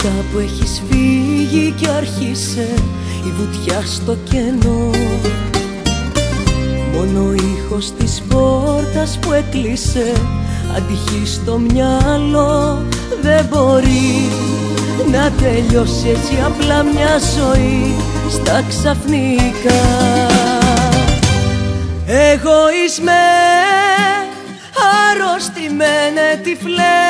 Μετά που έχεις φύγει κι άρχισε η βουτιά στο κενό, μόνο ο ήχος της πόρτας που έκλεισε αντυχεί στο μυαλό. Δεν μπορεί να τελειώσει έτσι απλά μια ζωή στα ξαφνικά. Εγωισμέ, αρρωστημένε τυφλέ,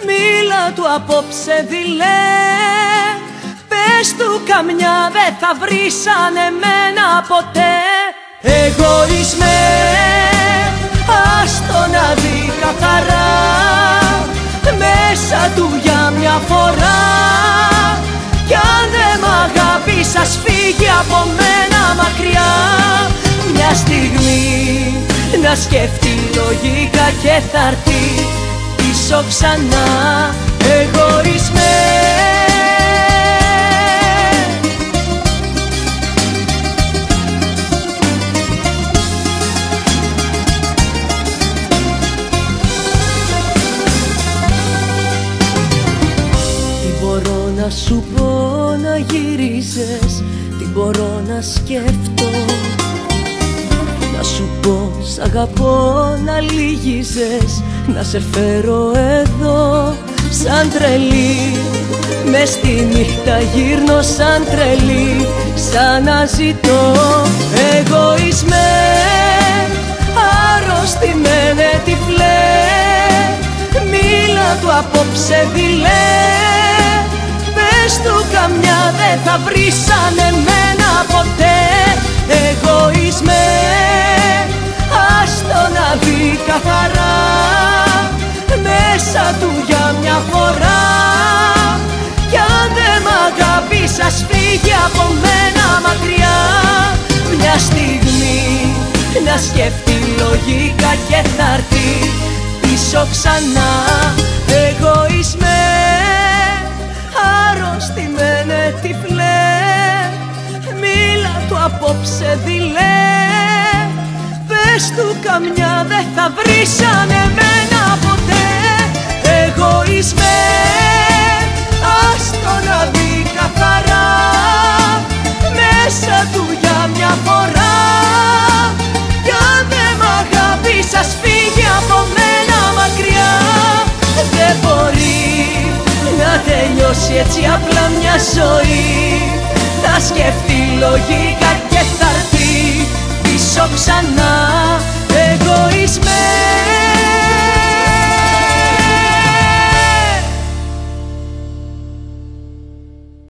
μίλα του απόψε δειλέ. Πες του καμιά δεν θα βρει σαν εμένα ποτέ. Εγωισμέ, άστο να δει καθαρά μέσα του για μια φορά. Κι αν δεν μ' αγάπης ας φύγει από μένα μακριά. Μια στιγμή να σκεφτεί λογικά και θα έρθει πίσω ξανά. Εγωισμέ. Να σου πω να γυρίζεις, τι μπορώ να σκεφτώ. Να σου πω σ' αγαπώ να λύγιζες, να σε φέρω εδώ σαν τρελή. Μες στη νύχτα γύρνω σαν τρελή, σαν να ζητώ. Εγωισμέ, αρρωστημένε τυφλέ, μίλα του απόψε δειλέ. Πες του καμιά δεν θα βρει σαν εμένα ποτέ. Εγωισμέ, άστο να δει καθαρά μέσα του για μια φορά. Κι αν δεν μ' αγάπης ας φύγει από μένα μακριά. Μια στιγμή να σκεφτεί λογικά και θα έρθει πίσω ξανά. Εγωισμέ, αρρωστημένε τυφλέ, μίλα του απόψε δειλέ. Πες του καμιά δεν θα βρει σαν εμένα ποτέ. Εγωισμέ, άστο να δει καθαρά μέσα του για μια φορά. Κι αν δεν μ' αγάπης ας φύγει από μένα μακριά. Δεν μπορεί να τελειώσει έτσι απλά μια ζωή. Θα σκεφτεί λογικά